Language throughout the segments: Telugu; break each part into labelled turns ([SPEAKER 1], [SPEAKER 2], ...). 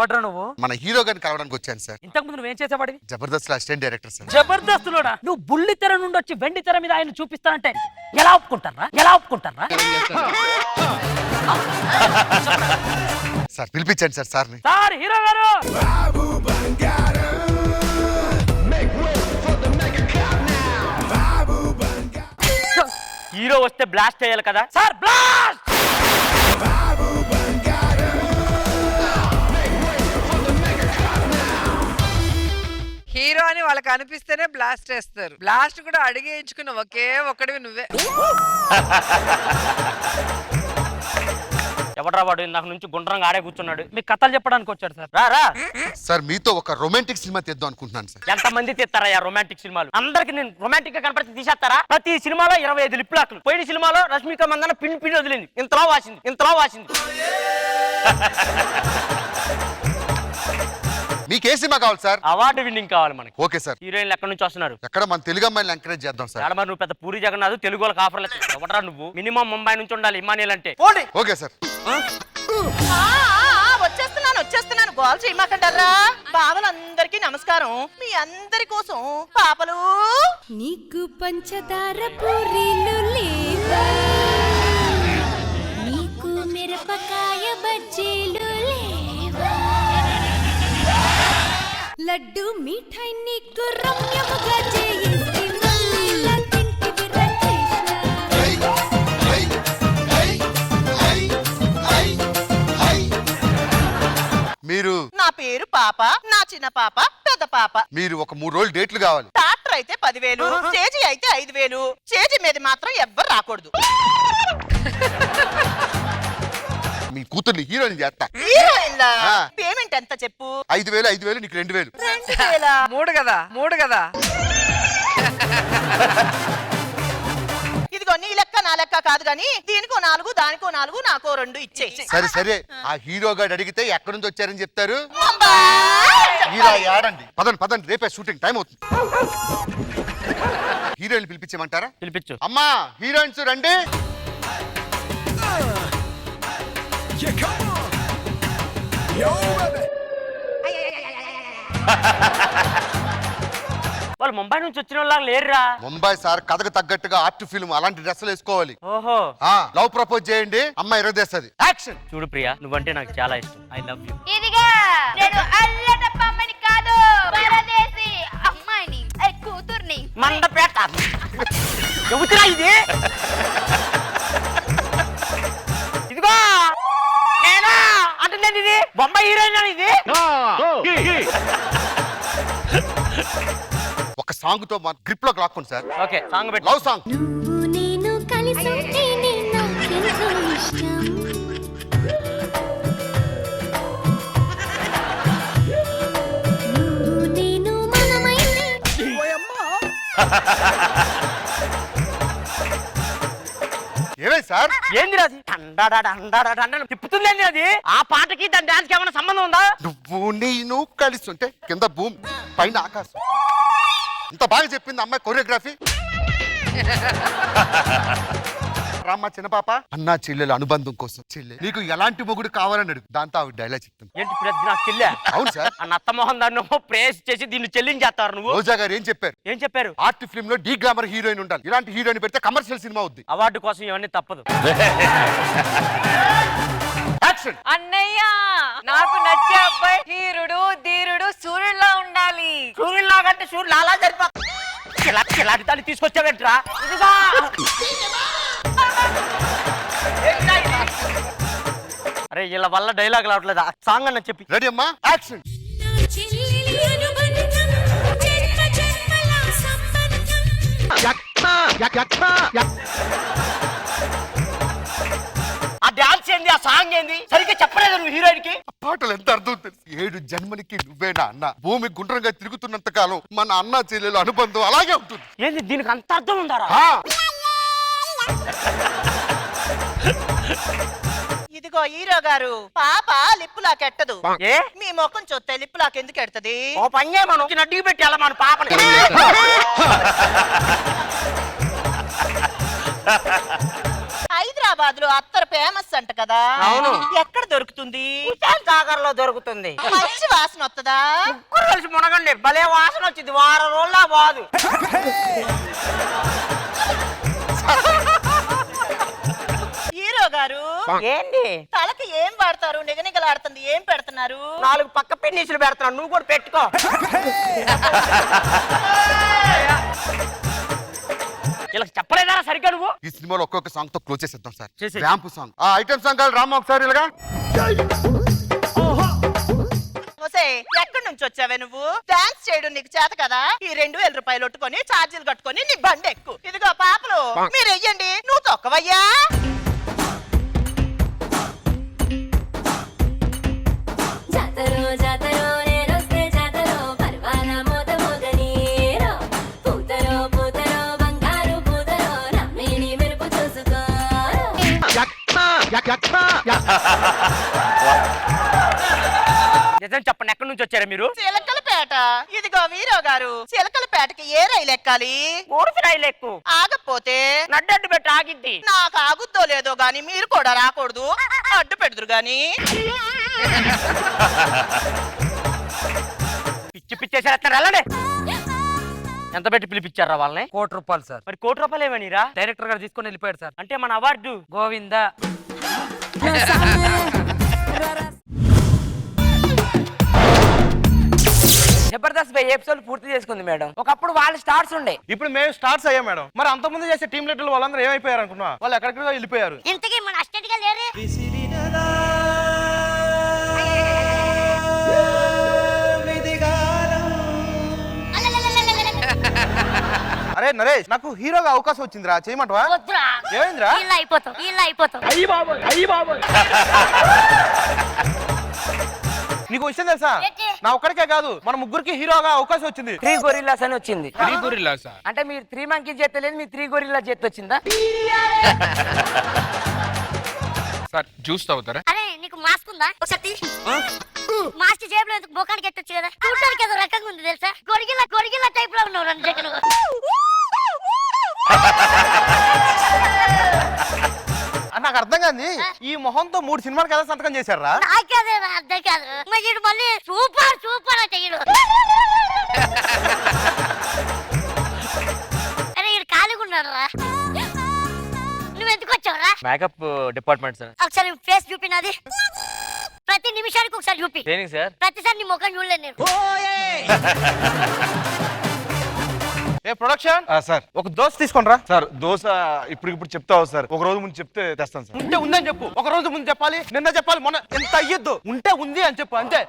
[SPEAKER 1] ఎవడ్రా నువ్వు?
[SPEAKER 2] మన హీరో గారిని కలవడానికి వచ్చాను సార్.
[SPEAKER 1] ఇంతకు ముందు నువ్వేం చేసేవాడివి?
[SPEAKER 2] Jabardasth assistant director sir.
[SPEAKER 1] Jabardasth లోనా? నువ్వు బుల్లి తెర నుండి వచ్చి వెండి తెర మీద ఆయన చూపిస్తానంటే ఎలా ఒప్పుకుంటారా? ఎలా ఒప్పుకుంటారా?
[SPEAKER 2] సార్ పిలిపించండి సార్ సార్ని.
[SPEAKER 1] సార్ హీరో గారు.
[SPEAKER 3] హీరో వస్తే బ్లాస్ట్ అయ్యాలి కదా
[SPEAKER 1] సార్. బ్లాస్ట్.
[SPEAKER 4] హీరో అని వాళ్ళకి అనిపిస్తేనే బ్లాస్ట్ చేస్తారు. బ్లాస్ట్ కూడా అడిగేయించుకున్న ఒకే ఒక్కడివి నువ్వే.
[SPEAKER 3] ఎవడ్రా వాడు? ఇందాక నుంచి గుండ్రంగా ఆడే కూర్చున్నాడు.
[SPEAKER 1] మీకు కథలు చెప్పడానికి వచ్చాడు సార్.
[SPEAKER 3] రా రా.
[SPEAKER 2] సార్ మీతో ఒక రొమాంటిక్ సినిమా తీద్దాం అనుకుంటున్నాను సార్.
[SPEAKER 3] ఎంత మంది తీస్తారా రొమాంటిక్ సినిమాలు? అందరికి నేను రొమాంటిక్ గా కనపడితే తీసేస్తారా? ప్రతి సినిమాలో 25 లిప్లాక్లు. పోయిన సినిమాలో రష్మిక మందన పిన్ పిన్ వదిలింది, ఇంతలో వాసింది.
[SPEAKER 2] మీకు ఏ సినిమా కావాలి సార్?
[SPEAKER 3] అవార్డు విన్నింగ్ కావాలి మనకి.
[SPEAKER 2] Okay sir.
[SPEAKER 3] హీరోయిన్లు ఎక్కడి నుంచి వస్తున్నారు?
[SPEAKER 2] ఎక్కడ మన తెలుగు అమ్మాయిని ఎంకరేజ్ చేద్దాం సార్.
[SPEAKER 3] మరి నువ్వు పెద్ద పూరి జగన్నాథ్ తెలుగు వాళ్ళకి ఆఫర్లు ఎవడరా నువ్వు? మినిమం ముంబై నుంచి ఉండాలి ఇమానియల్ అంటే.
[SPEAKER 2] Okay sir.
[SPEAKER 5] వచ్చేస్తున్నాను గోల్ చేయమాకంటారా? బావలందరికీ నమస్కారం. మీ అందరి కోసం పాపలు.
[SPEAKER 6] నీకు పంచదార పూరీలు లేవా? నీకు మిరపకాయ బజ్జీలు లేవా? లడ్డు మిఠాయి నీకు రమ్యముగా చేయించి మళ్ళీలా తింటివి రచేష్ణ.
[SPEAKER 2] మీరు?
[SPEAKER 5] నా పేరు పాప, నా చిన్న పాప, పెద్ద పాప.
[SPEAKER 2] మీరు ఒక 3 రోజులు డేట్లు కావాలి.
[SPEAKER 5] డాక్టర్ అయితే 10,000, స్టేజీ అయితే 5,000. స్టేజీ మీద మాత్రం ఎవ్వరు రాకూడదు.
[SPEAKER 2] మీ కూతుర్ని హీరోయిన్ చేస్తా.
[SPEAKER 5] హీరోయిన్లా?
[SPEAKER 2] ఆ.
[SPEAKER 5] పేమెంట్ ఎంత చెప్పు?
[SPEAKER 2] 5,000 నీకు 2,000.
[SPEAKER 5] 2,000.
[SPEAKER 4] మూడు కదా.
[SPEAKER 5] ఇదిగో నీ లెక్క నా లెక్క కాదు గాని దీనికో 4, దానికో 4, నాకో 2 ఇచ్చేయి.
[SPEAKER 2] సరే ఆ హీరో గారు అడిగితే ఎక్కడి నుంచి వచ్చారని చెప్తారు.
[SPEAKER 5] ముంబై.
[SPEAKER 2] హీరో ఆడండి. పదండి రేపే షూటింగ్ టైం అవుతుంది. హీరోయిన్ పిలిపించమంటారా?
[SPEAKER 3] పిలిపించు.
[SPEAKER 2] అమ్మా హీరోయిన్స్ రండి.
[SPEAKER 3] వాళ్ళు ముంబై నుంచి వచ్చిన వాళ్ళ లేరురా.
[SPEAKER 2] ముంబై సార్ కథకు తగ్గట్టుగా ఆర్ట్ ఫిల్మ్ అలాంటి డ్రెస్సులు వేసుకోవాలి.
[SPEAKER 3] ఓహో.
[SPEAKER 2] లవ్ ప్రపోజ్ చేయండి, అమ్మాయి ఎరగదేస్తుంది. యాక్షన్.
[SPEAKER 3] చూడు ప్రియా, నువ్వంటే నాకు చాలా ఇష్టం. I love you.
[SPEAKER 6] ఇదిగా నేను అల్లటప్ప అమ్మని కాదు, పరదేశీ అమ్మాయిని, కూతుర్ని.
[SPEAKER 3] మండపేట చెబుతున్నా ఇది. ఇదిగో నేనా అంటున్నాను, ఇది బొంబాయి హీరోయిన్ ఇది.
[SPEAKER 2] ఒక సాంగ్ తో గ్రిప్ లోకి లాక్కోండి సార్.
[SPEAKER 3] ఓకే సాంగ్ పెట్టు.
[SPEAKER 2] Love song.
[SPEAKER 6] నువ్వు నేను కలిసి ఉంటేనే నాకెంతో ఇష్టం. నువ్వు నేను మనమైతే.
[SPEAKER 2] ఏమై సార్?
[SPEAKER 3] ఏంది అది? తిప్పుతుంది ఏంది అది? ఆ పాటకి దాని డాన్స్ కి ఏమైనా సంబంధం ఉందా?
[SPEAKER 2] నువ్వు నేను కలిసి ఉంటే కింద భూమి పైన ఆకాశం. ఇంత బాగా చెప్పింది అమ్మాయి కొరియోగ్రఫీ. రామ్మ చిన్న పాప, అన్నా చెల్లెల అనుబంధం కోసం చెల్లె నీకు ఎలాంటి మొగుడు కావాలని అడుగు. దాంతో ఆవిడ డైలాగ్ చెప్తుంది.
[SPEAKER 3] ఏంటి ఇప్పుడు అది నాకు చెల్లె?
[SPEAKER 2] అవును సార్.
[SPEAKER 3] ఆ నత్తమోహన్ దాన్ని ప్రేస్ చేసి దీన్ని చెల్లించేస్తారు నువ్వు.
[SPEAKER 2] రోజా గారు ఏం చెప్పారు?
[SPEAKER 3] ఏం చెప్పారు?
[SPEAKER 2] ఆర్ట్ ఫిల్మ్ లో డీ గ్లామర్ హీరోయిన్ ఉండాలి. ఇలాంటి హీరోయిన్ పెడితే కమర్షియల్ సినిమా అవుద్ది.
[SPEAKER 3] అవార్డు కోసం ఇవన్నీ తప్పదు.
[SPEAKER 2] యాక్షన్.
[SPEAKER 4] అన్నయ్య, నాకు నచ్చే అబ్బాయి హీరుడు, ధీరుడు, సూర్యుడులా ఉండాలి.
[SPEAKER 3] సూర్యుడు లాగంటే సూర్యుడు అలా సరిపోతుంది. ఇలాంటి దాన్ని తీసుకొచ్చావేంట్రా? ఇదిగా అరే వీళ్ళ వల్ల డైలాగ్ రావట్లేదు. సాంగ్ అన్న చెప్పి.
[SPEAKER 2] రెడీ అమ్మా, యాక్షన్.
[SPEAKER 3] ఆ డాన్స్ ఏంది, ఆ సాంగ్ ఏంది సరిగ్గా చెప్పలేదు నువ్వు హీరోయిన్ కి.
[SPEAKER 2] పాటలు ఎంత అర్థం తెలుసు. 7 జన్మలకి నువ్వేనా అన్న. భూమి గుండ్రంగా తిరుగుతున్నంత కాలం మన అన్న చెల్లెల అనుబంధం అలాగే ఉంటుంది.
[SPEAKER 3] ఏంది దీనికి అంత అర్థం ఉందారా?
[SPEAKER 5] ఇదిగో హీరో గారు, పాప లిప్పులాక్ ఎట్టదు.
[SPEAKER 3] ఏ?
[SPEAKER 5] మీ ముఖం చూస్తే లిప్పులాక్ ఎందుకు ఎడతది?
[SPEAKER 3] ఓ పని చేయమను, నడ్డికి పెట్టి వెళ్ళ మన పాపని.
[SPEAKER 5] హైదరాబాద్ లో అత్తరు ఫేమస్ అంట కదా.
[SPEAKER 3] అవును.
[SPEAKER 5] ఎక్కడ దొరుకుతుంది?
[SPEAKER 3] హుస్సేన్ సాగర్ లో దొరుకుతుంది.
[SPEAKER 5] మంచి వాసన వస్తుందా?
[SPEAKER 3] ముగ్గురు కలిసి మునగండి, భలే వాసన వచ్చింది, వారం రోజులా బాదు.
[SPEAKER 5] హీరో గారు
[SPEAKER 3] ఏంటి
[SPEAKER 5] తలకి ఏం వాడతారు? నిగనిగలాడుతుంది, ఏం పెడుతున్నారు?
[SPEAKER 3] 4 పక్క పెన్నీసులు పెడుతున్నావు, నువ్వు కూడా పెట్టుకో. ఇలా చెప్పలేదా సరిగ్గా నువ్వు?
[SPEAKER 2] ఈ సినిమాలో ఒక్కొక్క సాంగ్ తో క్లోజ్ చేసేద్దాం సార్.
[SPEAKER 3] చేసేయ్.
[SPEAKER 2] ర్యాంప్ సాంగ్, ఆ ఐటమ్ సాంగ్ కాదు రామ్మా ఒకసారి ఇలాగా.
[SPEAKER 5] ఒసే, ఎక్కడి నుంచి వచ్చావే నువ్వు? డాన్స్ చేయడం నీకు చేత కదా? ఈ 2000 రూపాయలు ఒట్టుకొని ఛార్జీలు కట్టుకొని నీ బండి ఎక్కు. ఇదిగో పాపలు మీరు వెయ్యండి, నువ్వు తొక్కవయ్యా.
[SPEAKER 6] జాతరో జాతరో నేనొస్తే జాతరో పర్వాన మోత మోగనీరో పూతరో పూతరో బంగారు పూతరో నమ్మిని మెరుపు చూసుకో.
[SPEAKER 3] నిజం చెప్పండి, ఎక్కడి నుంచి వచ్చారా మీరు?
[SPEAKER 5] చిలకలపేట. ఇదిగో వీరో గారు, చిలకలపేటకి ఏ రైలు ఎక్కాలి?
[SPEAKER 3] ఊరికి రైలు ఎక్కు,
[SPEAKER 5] ఆగపోతే
[SPEAKER 3] నడ్డడ్డు పెట్టి ఆగిద్ది.
[SPEAKER 5] నాకు ఆగుద్దో లేదో గాని మీరు కూడా రాకూడదు, అడ్డు పెడుదురు గాని.
[SPEAKER 3] పిచ్చి పిచ్చేసారు, వెళ్ళండి. ఎంత పెట్టి పిలిపించారా వాళ్ళని?
[SPEAKER 1] ₹1 కోటి సార్.
[SPEAKER 3] మరి ₹1 ఏమనిరా?
[SPEAKER 1] డైరెక్టర్ గారు తీసుకొని వెళ్ళిపోయాడు సార్.
[SPEAKER 3] అంటే మన అవార్డు
[SPEAKER 1] గోవింద. జబర్దస్త్ ఎపిసోడ్ పూర్తి చేసుకుంది మేడం. ఒకప్పుడు వాళ్ళు స్టార్స్ ఉండే,
[SPEAKER 7] ఇప్పుడు మేము స్టార్ట్స్ అయ్యాం మేడం. మరి అంతకుముందు చేసే టీం లీడర్లు వాళ్ళందరూ ఏమైపోయారు అనుకున్నా? వాళ్ళు ఎక్కడికో వెళ్ళిపోయారు.
[SPEAKER 6] ఇంతకీ మన అసిస్టెంట్ గా లేరే?
[SPEAKER 7] అరే నరేష్, నాకు హీరోగా అవకాశం వచ్చిందిరా, చేయమంటవా?
[SPEAKER 6] వద్దురా,
[SPEAKER 7] ఏమైందిరా?
[SPEAKER 6] ఇలా అయిపోతాం.
[SPEAKER 3] అయ్యి బాబోయ్.
[SPEAKER 7] నీకు విషయం తెలుసా?
[SPEAKER 6] ఏంటి?
[SPEAKER 7] నా ఒక్కడికే కాదు, మన ముగ్గురికి హీరోగా అవకాశం వచ్చింది.
[SPEAKER 1] 3 గొరిల్లాస్ అని వచ్చింది.
[SPEAKER 8] 3 గొరిల్లాసా?
[SPEAKER 1] అంటే మీరు 3 మంకీ చేత లేదు, మీ 3 గొరిల్లా చేతి వచ్చిందా?
[SPEAKER 8] సార్ జ్యూస్ తాగుతారా?
[SPEAKER 6] అరే నీకు మాస్క్ ఉందా? ఒకసారి మాస్క్ జేబులో ఎందుకు బొకానికి ఎట్టొచ్చు కదా? చూడడానికి ఏదో రకంగా ఉంది తెలుసా? గొరిగిల్ల టైప్ లో ఉన్నావు రెండు జగన్.
[SPEAKER 7] నాకు అర్థం కాదు, ఈ మొహంతో 3 సినిమాలకు ఎలా సంతకం చేశారా?
[SPEAKER 6] నాకేదే అర్థం కాదు. మరి ఈడు మళ్ళీ సూపర్ అంటే ఈడు. అరే ఈడు ఖాళీగా ఉన్నాడు రా. నువ్వు ఎందుకు వచ్చావురా?
[SPEAKER 3] Makeup department sir.
[SPEAKER 6] ఒకసారి ఫేస్ చూపినది. ప్రతి నిమిషానికి ఒకసారి చూపి.
[SPEAKER 3] దేనికి సార్?
[SPEAKER 6] ప్రతిసారి నీ ముఖం చూడలేదు నేను.
[SPEAKER 7] ఏ ప్రొడక్షన్
[SPEAKER 9] సార్,
[SPEAKER 7] ఒక దోశ తీసుకోండి రా.
[SPEAKER 9] సార్ దోశ ఇప్పుడు చెప్తావు సార్, ఒక రోజు ముందు చెప్తే తెస్తాను సార్.
[SPEAKER 7] ఉంటే ఉందని చెప్పు, ఒక రోజు ముందు చెప్పాలి, నిన్న చెప్పాలి, మొన్న ఎంత అయ్యొద్దు. ఉంటే ఉంది అని చెప్పు అంతే.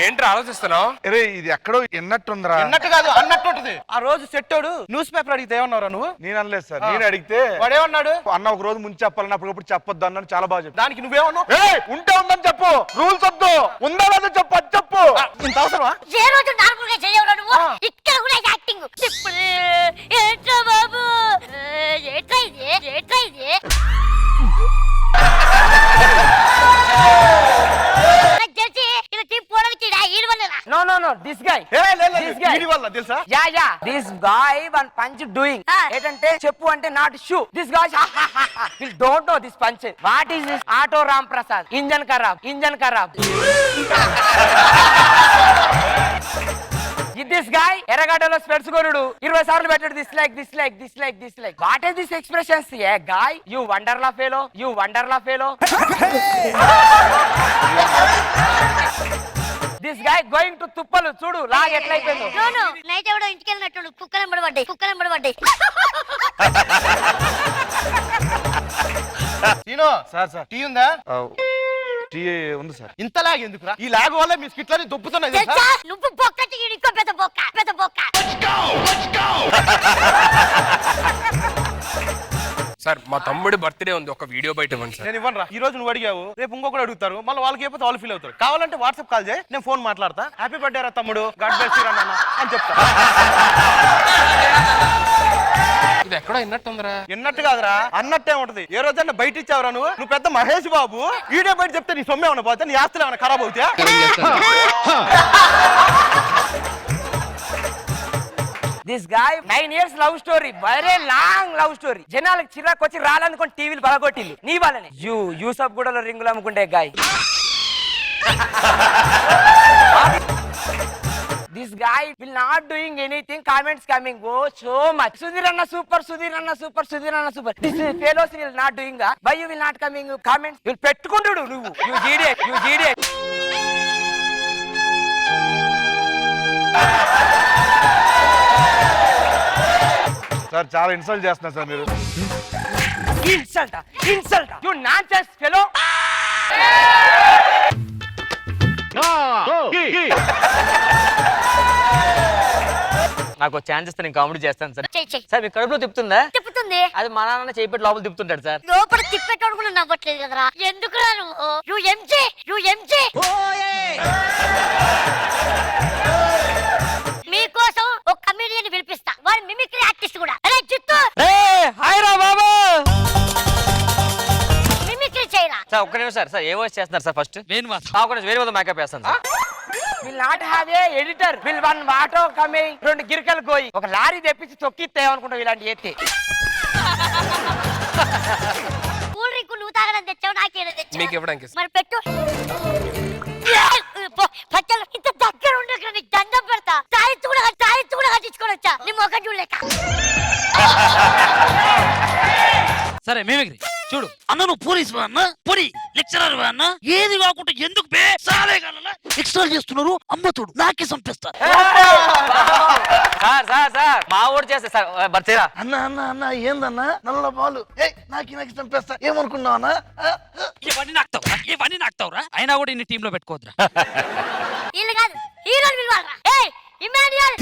[SPEAKER 8] ఏంట్రా ఆలోచిస్తున్నావు?
[SPEAKER 9] అరే ఇది ఎక్కడో ఎన్నట్టుందిరా.
[SPEAKER 7] ఎన్నట్టు కాదు, అన్నట్టు ఉంటుంది. ఆ రోజు సెట్టోడు న్యూస్ పేపర్ అడిగితే ఏమన్నారా నువ్వు?
[SPEAKER 9] నేను అనలేదు సార్, నేను అడిగితే
[SPEAKER 7] వాడేమన్నాడు?
[SPEAKER 9] అన్న ఒక రోజు ముందు చెప్పాలని అప్పటికప్పుడు చెప్పొద్దు అన్నాను, చాలా బాగా చెప్పి.
[SPEAKER 7] దానికి నువ్వేమన్నావు?
[SPEAKER 9] ఉంటే ఉందని చెప్పు, రూల్స్ వద్దు, ఉందా లేదో చెప్పు, అది చెప్పు.
[SPEAKER 7] ఇంత అవసరమా?
[SPEAKER 6] ఏ రోజు నార్మల్ గా చేయవురా నువ్వు? ఇక్కడ కూడా యాక్టింగ్. ఏంట్రా బాబు, ఏంట్రా ఇది? నాకు తెలిసి ఇలా టీం పోవడానికి ఈడు వల్లేనా?
[SPEAKER 1] No, this guy. This guy.
[SPEAKER 7] వీడి వల్ల తెలుసా?
[SPEAKER 1] Yeah. This guy one punch doing. ఏంటంటే చెప్పు అంటే not shoe. This guy will don't know this punch. What is this? Auto Ram Prasad. Engine kharab. This guy ఎర్రగడ్డలో స్పెట్స్ కొరుడు 20 సార్లు పెట్టాడు. This like. What is this expressions? Yeah, guy, you wonderla fellow. This guy going to తుప్పలు చూడు లాగ్ ఎట్లయిపోయిందో.
[SPEAKER 6] No, నైట్ ఎవడో ఇంటికి వెళ్ళినట్టు కుక్కలు ఎంబడబడ్డాయి.
[SPEAKER 7] టీనో
[SPEAKER 9] సార్ సార్
[SPEAKER 7] టీ ఉందా?
[SPEAKER 9] టీ ఉంది సార్.
[SPEAKER 7] ఇంత లాగ్ ఎందుకురా? ఈ లాగ్ వల్ల మీ స్కిట్లని దొబ్బుతున్నాయి తెలుసా?
[SPEAKER 6] తెలుసా? నువ్వు బొక్కటి ఇంకో పెద్ద బొక్క.
[SPEAKER 8] సార్ మా తమ్ముడి బర్త్డే ఉంది, ఒక వీడియో బయట ఇవ్వండి సార్.
[SPEAKER 7] నేను ఇవ్వను. ఈ రోజు నువ్వు అడిగావు, రేపు ఇంకొకరు అడుగుతారు, మళ్ళీ వాళ్ళకి అయిపోతే వాళ్ళు ఫీల్ అవుతారు. కావాలంటే వాట్సాప్ కాల్ చేయి, నేను ఫోన్ మాట్లాడతా. హ్యాపీ బర్త్డే రా తమ్ముడు, గాడ్ బ్లెస్ యు రా నాన్న అని చెప్తా.
[SPEAKER 8] ఇది ఎక్కడో విన్నట్టుందిరా.
[SPEAKER 7] ఎన్నట్టు కాదురా, అన్నట్టే ఉంటది. ఏ రోజన్నా బయట ఇచ్చావురా నువ్వు పెద్ద మహేష్ బాబు. వీడియో బయట చెప్తే నీ సొమ్మే ఏమైనా పోతే, నీ ఆస్తులు ఏమైనా ఖరాబ్ అవుతాయా?
[SPEAKER 1] This guy 9 years love story, very long love story. జనాలకు చిరాకు వచ్చి రాలనుకొని టీవీలు బలగొట్టిల్లు నీ వల్లనే. యూసఫ్ గూడలో రింగులు అమ్ముకుంటే guy. This guy will not doing anything. Comments coming. Oh, so much. Sudhir Anna super, Sudhir Anna super, Sudhir Anna super. This fellows will not doing that. Why you will not coming? Comments. You will pettukundudu nuvu. You idiot. You idiot.
[SPEAKER 9] Sir చాలా ఇన్సల్ట్ చేస్తున్నారు సార్ మీరు.
[SPEAKER 1] Insult. Insult. You nonsense fellow.
[SPEAKER 3] నాకు ఛాన్స్ ఇస్తే నేను కామెడీ చేస్తాను సార్.
[SPEAKER 6] చెయ్యి చెయ్యి
[SPEAKER 3] సార్ మీ కడుపులో తిప్పుతుందా?
[SPEAKER 6] తిప్పుతుంది.
[SPEAKER 3] అది మా నాన్న చేపెట్టి లోపల తిప్పుతుంటాడు సార్.
[SPEAKER 6] లోపల తిప్పేటోడు కూడా నవ్వట్లేదు కదరా. ఎందుకురా నువ్వు? UMG. మీకోసం ఒక కమెడియన్ పిలిపిస్తా. వాడు మిమిక్రీ ఆర్టిస్ట్ కూడా. అరే చిత్తూ
[SPEAKER 3] హాయ్ రా బాబా.
[SPEAKER 6] మిమిక్రీ చేయరా.
[SPEAKER 3] సార్ ఒక్క నిమిషం సార్. ఏ వాయిస్ చేస్తున్నారు సార్ ఫస్ట్? వేరే మేకప్ వేస్తాను sir.
[SPEAKER 1] Will not have a editor. Will one auto coming. 2 గిరికలు పోయి ఒక లారీ తెప్పించి తొక్కితే అనుకుంటా ఇలాంటి ఎత్తి.
[SPEAKER 6] కూల్ డ్రింక్ నువ్వు తాగడం తెచ్చావు, నాకేదో తెచ్చావు.
[SPEAKER 8] మీకు ఇవ్వడానికి
[SPEAKER 6] మరి పెట్టు. పచ్చలు ఇంత దగ్గర ఉండక నీకు దండం పెడతా. తాయెత్తు కూడా కట్టించుకొని వచ్చా నీ మొక్క చూడలేక.
[SPEAKER 10] సరే మేమిగ్రీ చూడు అన్న, నువ్వు పోలీసు అన్న, పొడి లెక్చరర్ అన్న, ఏది కాకుండా ఎందుకు సాలే కాల ఎక్స్ట్రా చేస్తున్నారు. అమ్మతుడు నాకే చంపేస్తా.
[SPEAKER 3] సార్ మా ఊరు చేస్తే సార్ బర్చేరా.
[SPEAKER 10] అన్న ఏందన్నా నల్ల బాలు నాకి చంపేస్తా ఏమనుకున్నావు అన్న? ఇవన్నీ నాకుతావురా. అయినా కూడా ఇన్ని టీంలో పెట్టుకోవద్దురా.
[SPEAKER 6] వీళ్ళు కాదు హీరోలు పిలవాలరా. ఏయ్ ఇమాన్యుయల్.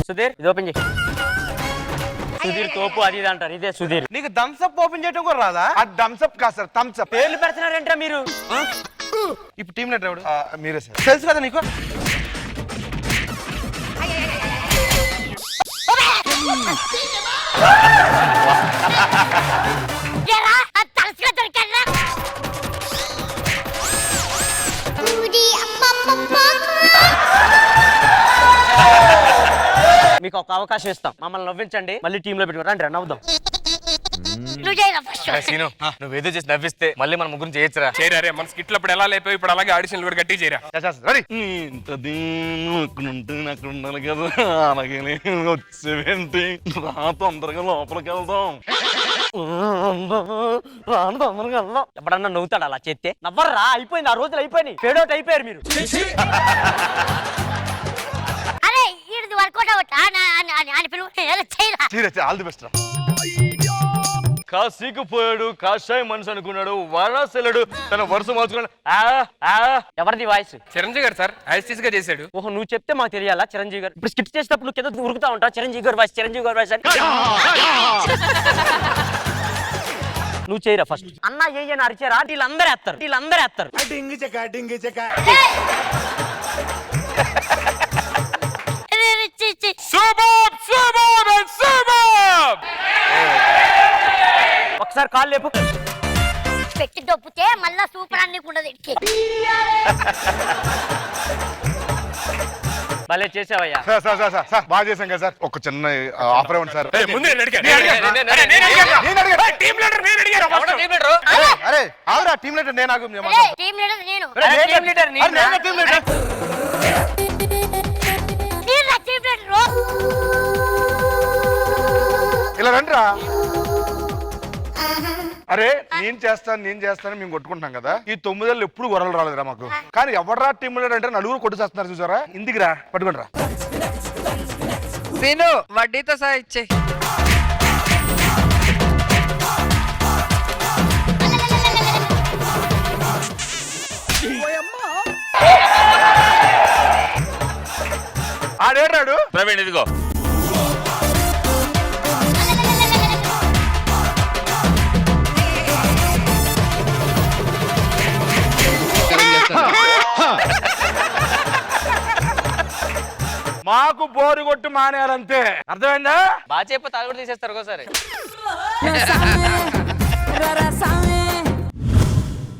[SPEAKER 3] సుధీర్ ఇది ఓపెన్ చేయి. సుధీర్ తోపు అది ఇది అంటారు. ఇదే సుధీర్.
[SPEAKER 7] నీకు థమ్స్అప్ ఓపెన్ చేయడం కూడా రాదా?
[SPEAKER 9] అది థమ్స్అప్ కాదు సార్, థమ్స్అప్.
[SPEAKER 3] పేర్లు పెడుతున్నారంటే మీరు.
[SPEAKER 7] ఇప్పుడు టీం లీడర్ ఎవడు?
[SPEAKER 9] మీరే సార్.
[SPEAKER 7] తెలుసు కదా నీకు.
[SPEAKER 6] ఏరా అది తలసుగా దొరికారా.
[SPEAKER 3] మీకు ఒక అవకాశం ఇస్తాం. మమ్మల్ని నవ్వించండి, మళ్ళీ టీంలో పెట్టుకోండి. రండి నవ్వుదాం.
[SPEAKER 6] నువ్వు చేయరా ఫస్ట్.
[SPEAKER 8] సీను నువ్వేదో చేసి నవ్విస్తే మళ్ళీ మన ముగ్గురు చేయొచ్చురా. చేయరా మన స్కిట్లు అప్పుడు ఎలా లేపావు, ఇప్పుడు అలాగే ఆడిషన్లు కూడా గట్టి చేయరా.
[SPEAKER 9] రెడీ.
[SPEAKER 10] అక్కడ ఉండాలి కదా, అలాగే వచ్చేవేంటి రా తొందరగా లోపలికి వెళ్దాం.
[SPEAKER 3] రాను తొందరగా వెళ్దాం. ఎప్పుడన్నా నవ్వుతాడు అలా చేస్తే? నవ్వరా. అయిపోయింది, ఆ రోజులు అయిపోయినాయి. ఫేడౌట్ అయిపోయారు మీరు.
[SPEAKER 6] అరే ఇది వర్కౌట్ అవ్వట్లా అని పిలువు. చేయరా.
[SPEAKER 9] ఆల్ ది బెస్ట్ రా.
[SPEAKER 3] కాశీకి పోయాడు, కాషాయ మనిషి అనుకున్నాడు, వారాశెల్లాడు, తన వరుస మార్చుకున్నాడు. ఎవరిది వాయిస్?
[SPEAKER 8] చిరంజీవి గారు సార్ యాజిటీస్ గా చేశాడు.
[SPEAKER 3] ఓహో నువ్వు చెప్తే మాకు తెలియాలా? చిరంజీవి గారు ఇప్పుడు స్కిట్ చేసేటప్పుడు కింద ఉరుకుతా ఉంటా. చిరంజీవి గారు వాయిస్ అని నువ్వు చేయరా ఫస్ట్. అన్న ఏ అరిచారా? వీళ్ళందరూ వేస్తారు. ఒకసారి కాల్ లేపు.
[SPEAKER 6] పెట్టి దొబ్బితే మళ్ళా సూపర్ అన్ని ఉండదు.
[SPEAKER 3] భలే చేసావయ్యా.
[SPEAKER 9] సార్ బాగా చేశాం కదా సార్. ఒక చిన్న ఆఫర్ ఇవ్వండి సార్. అరే ఆవురా టీం లీడర్ నేను.
[SPEAKER 6] టీం లీడర్ నేను.
[SPEAKER 1] టీమ్ లీడర్ నీ.
[SPEAKER 9] Team leader.
[SPEAKER 6] టీం లీడర్
[SPEAKER 9] ఇలా రండిరా. అరే నేను చేస్తాను మేము కొట్టుకుంటున్నాం కదా. ఈ 9 ఏళ్ళు ఎప్పుడు గొర్రెలు రాలేదురా మాకు. కానీ ఎవడరా టీం లీడర్ అంటే నలుగురు కొట్టుసేస్తున్నారు చూసారా. ఇందుకురా పట్టుకోండి రా.
[SPEAKER 4] సీను వడ్డీతో సహా ఇచ్చే.
[SPEAKER 9] ఆడేడాడు
[SPEAKER 8] ప్రవీణ్ ఇదిగో.
[SPEAKER 9] మాకు బోరు కొట్టు మానేయాలంతే. అర్థమైందా?
[SPEAKER 3] బాగా చెప్పి తాగుడు తీసేస్తారు ఒకసారి.